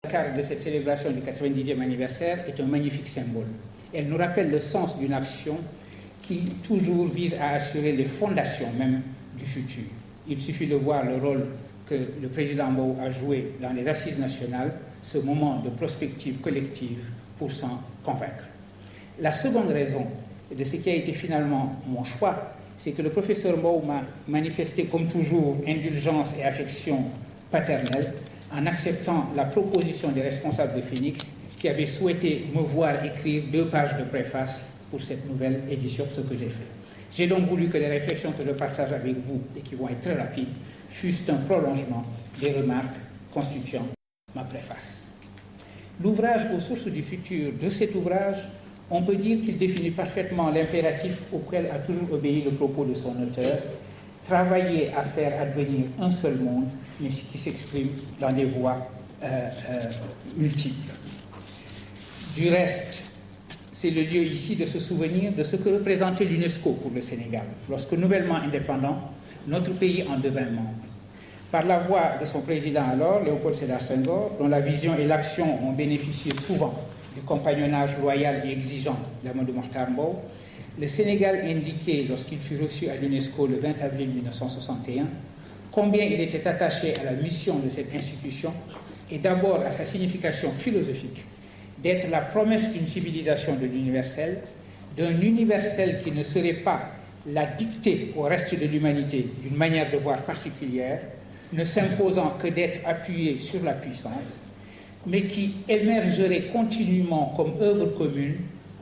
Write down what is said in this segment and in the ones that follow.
cadre de cette célébration du 90e anniversaire est un magnifique symbole. Elle nous rappelle le sens d'une action qui toujours vise à assurer les fondations même du futur. Il suffit de voir le rôle que le président Mbow a joué dans les assises nationales, ce moment de prospective collective pour s'en convaincre. La seconde raison de ce qui a été finalement mon choix, c'est que le professeur Mbow m'a manifesté comme toujours indulgence et affection paternelle en acceptant la proposition des responsables de Phoenix qui avaient souhaité me voir écrire 2 pages de préface pour cette nouvelle édition, ce que j'ai fait. J'ai donc voulu que les réflexions que je partage avec vous, et qui vont être très rapides, fussent un prolongement des remarques constituant ma préface. L'ouvrage aux sources du futur, de cet ouvrage, on peut dire qu'il définit parfaitement l'impératif auquel a toujours obéi le propos de son auteur, travailler à faire advenir un seul monde, mais qui s'exprime dans des voies multiples. Du reste, c'est le lieu ici de se souvenir de ce que représentait l'UNESCO pour le Sénégal. Lorsque nouvellement indépendant, notre pays en devint membre. Par la voix de son président alors, Léopold Sédar Senghor, dont la vision et l'action ont bénéficié souvent du compagnonnage loyal et exigeant d'Amadou Mahtar Mbow, le Sénégal indiquait, lorsqu'il fut reçu à l'UNESCO le 20 avril 1961, combien il était attaché à la mission de cette institution et d'abord à sa signification philosophique, d'être la promesse d'une civilisation de l'universel, d'un universel qui ne serait pas la dictée au reste de l'humanité d'une manière de voir particulière, ne s'imposant que d'être appuyé sur la puissance, mais qui émergerait continuellement comme œuvre commune,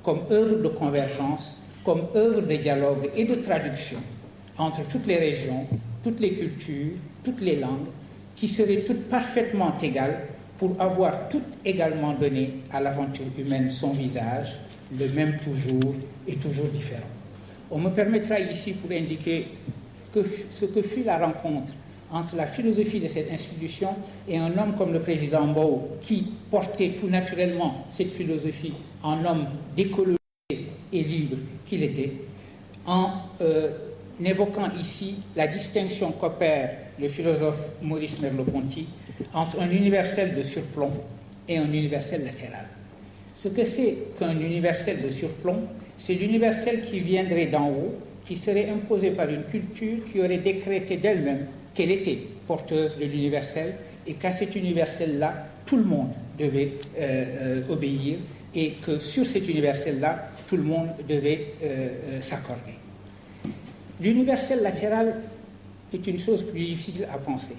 comme œuvre de convergence, comme œuvre de dialogue et de traduction entre toutes les régions, toutes les cultures, toutes les langues, qui seraient toutes parfaitement égales pour avoir toutes également donné à l'aventure humaine son visage, le même toujours et toujours différent. On me permettra ici pour indiquer ce que fut la rencontre entre la philosophie de cette institution et un homme comme le président Mbow, qui portait tout naturellement cette philosophie en homme décolonisé et libre qu'il était, en évoquant ici la distinction qu'opère le philosophe Maurice Merleau-Ponty entre un universel de surplomb et un universel latéral. Ce que c'est qu'un universel de surplomb, c'est l'universel qui viendrait d'en haut, qui serait imposé par une culture qui aurait décrété d'elle-même qu'elle était porteuse de l'universel et qu'à cet universel-là, tout le monde devait obéir et que sur cet universel-là, tout le monde devait s'accorder. L'universel latéral est une chose plus difficile à penser.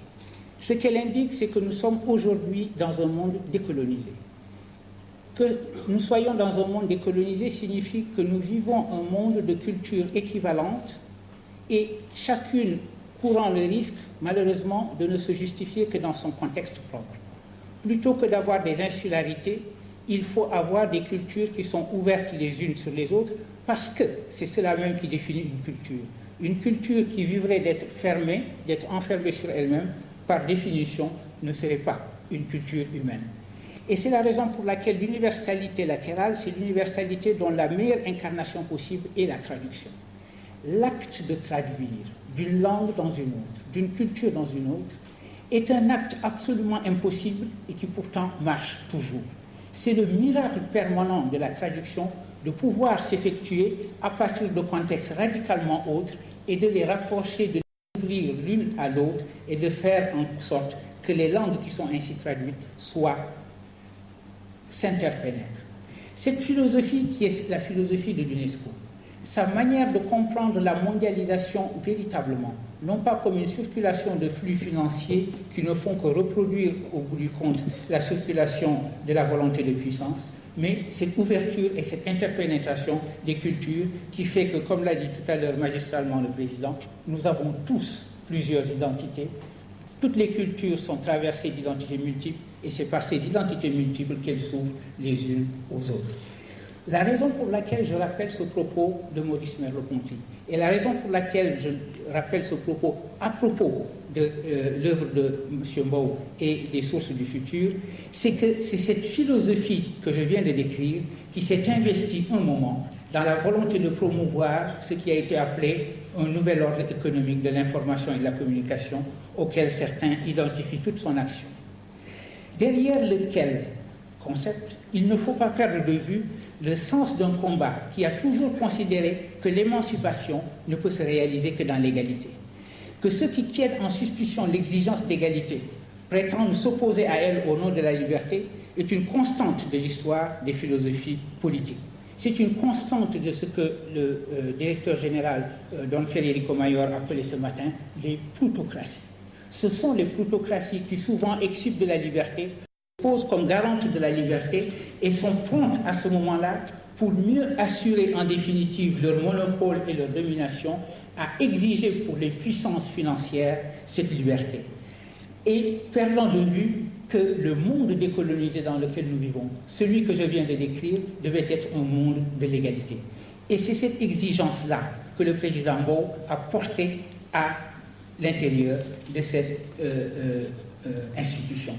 Ce qu'elle indique, c'est que nous sommes aujourd'hui dans un monde décolonisé. Que nous soyons dans un monde décolonisé signifie que nous vivons un monde de cultures équivalentes et chacune courant le risque, malheureusement, de ne se justifier que dans son contexte propre. Plutôt que d'avoir des insularités, il faut avoir des cultures qui sont ouvertes les unes sur les autres, parce que c'est cela même qui définit une culture. Une culture qui vivrait d'être fermée, d'être enfermée sur elle-même, par définition, ne serait pas une culture humaine. Et c'est la raison pour laquelle l'universalité latérale, c'est l'universalité dont la meilleure incarnation possible est la traduction. L'acte de traduire d'une langue dans une autre, d'une culture dans une autre, est un acte absolument impossible et qui pourtant marche toujours. C'est le miracle permanent de la traduction de pouvoir s'effectuer à partir de contextes radicalement autres et de les rapprocher, de les ouvrir l'une à l'autre et de faire en sorte que les langues qui sont ainsi traduites s'interpénètrent. Cette philosophie qui est la philosophie de l'UNESCO, sa manière de comprendre la mondialisation véritablement, non pas comme une circulation de flux financiers qui ne font que reproduire au bout du compte la circulation de la volonté de puissance, mais cette ouverture et cette interpénétration des cultures qui fait que, comme l'a dit tout à l'heure magistralement le président, nous avons tous plusieurs identités. Toutes les cultures sont traversées d'identités multiples et c'est par ces identités multiples qu'elles s'ouvrent les unes aux autres. La raison pour laquelle je rappelle ce propos de Maurice Merleau-Ponty et la raison pour laquelle je rappelle ce propos à propos de l'œuvre de M. Mbow et des sources du futur, c'est que c'est cette philosophie que je viens de décrire qui s'est investie un moment dans la volonté de promouvoir ce qui a été appelé un nouvel ordre économique de l'information et de la communication auquel certains identifient toute son action. derrière lequel concept, il ne faut pas perdre de vue le sens d'un combat qui a toujours considéré que l'émancipation ne peut se réaliser que dans l'égalité. Que ceux qui tiennent en suspicion l'exigence d'égalité prétendent s'opposer à elle au nom de la liberté est une constante de l'histoire des philosophies politiques. C'est une constante de ce que le directeur général Don Federico Mayor appelait ce matin les plutocraties. Ce sont les plutocraties qui souvent excipent de la liberté, posent comme garantes de la liberté et sont promptes à ce moment-là pour mieux assurer en définitive leur monopole et leur domination à exiger pour les puissances financières cette liberté. Et perdant de vue que le monde décolonisé dans lequel nous vivons, celui que je viens de décrire, devait être un monde de l'égalité. Et c'est cette exigence-là que le président Mbow a portée à l'intérieur de cette institution.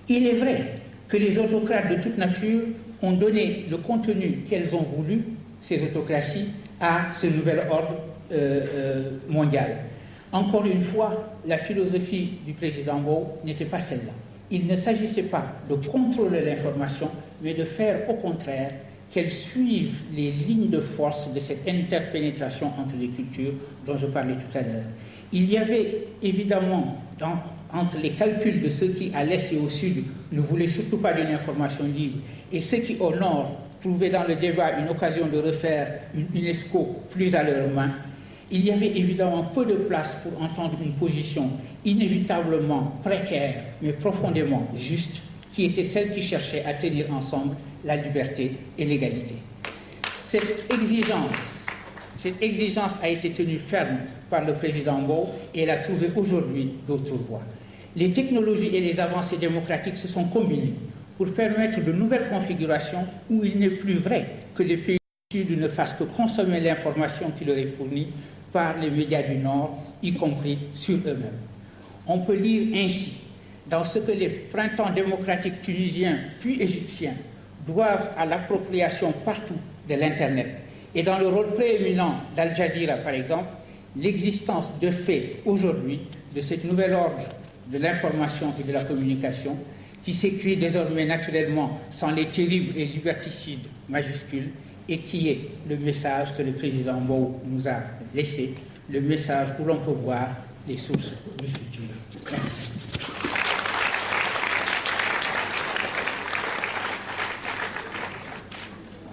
Il est vrai que les autocrates de toute nature ont donné le contenu qu'elles ont voulu, ces autocraties, à ce nouvel ordre mondial. Encore une fois, la philosophie du président Mbow n'était pas celle-là. Il ne s'agissait pas de contrôler l'information, mais de faire au contraire qu'elle suive les lignes de force de cette interpénétration entre les cultures dont je parlais tout à l'heure. Il y avait évidemment entre les calculs de ceux qui, à l'est et au sud, ne voulaient surtout pas d'une information libre, et ceux qui, au nord, trouvaient dans le débat une occasion de refaire une UNESCO plus à leur main, il y avait évidemment peu de place pour entendre une position inévitablement précaire, mais profondément juste, qui était celle qui cherchait à tenir ensemble la liberté et l'égalité. Cette exigence a été tenue ferme par le président Mbow et elle a trouvé aujourd'hui d'autres voies. Les technologies et les avancées démocratiques se sont combinées pour permettre de nouvelles configurations où il n'est plus vrai que les pays du Sud ne fassent que consommer l'information qui leur est fournie par les médias du Nord, y compris sur eux-mêmes. On peut lire ainsi dans ce que les printemps démocratiques tunisiens puis égyptiens doivent à l'appropriation partout de l'Internet et dans le rôle prééminent d'Al Jazeera, par exemple, l'existence de fait aujourd'hui de cet nouvel ordre de l'information et de la communication qui s'écrit désormais naturellement sans les terribles et liberticides majuscules et qui est le message que le président Mbow nous a laissé, le message où l'on peut voir les sources du futur. Merci.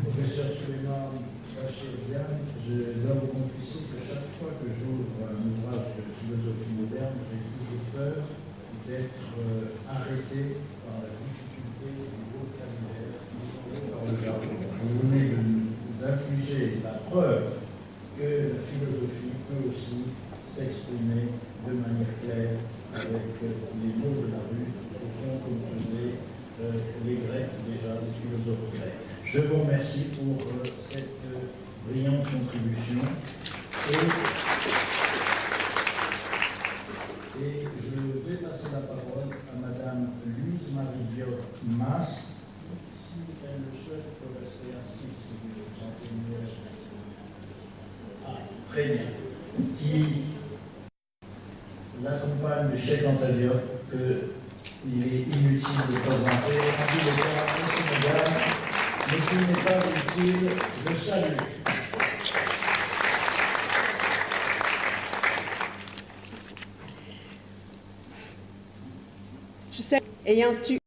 Professeur Souleymane Bachir-Diane, je dois vous confesser que chaque fois que j'ouvre un ouvrage de philosophie moderne, j'ai toujours peur d'être arrêté par la difficulté du vocabulaire, par le jargon. Vous venez de nous infliger la preuve que la philosophie peut aussi s'exprimer de manière claire avec les mots de la rue, au fond comme faisaient les Grecs déjà, les philosophes grecs. Je vous remercie pour cette brillante contribution et je vais passer la parole à Madame Louise Marie Diop-Mas, si elle le souhaite, pour rester assise, si vous le sentez mieux. Ah, très bien. Qui l'accompagne du chef Antaliop, qu'il est inutile de présenter, en tout cas au Sénégal, mais qui n'est pas utile, je salue. Je sais, ayant eu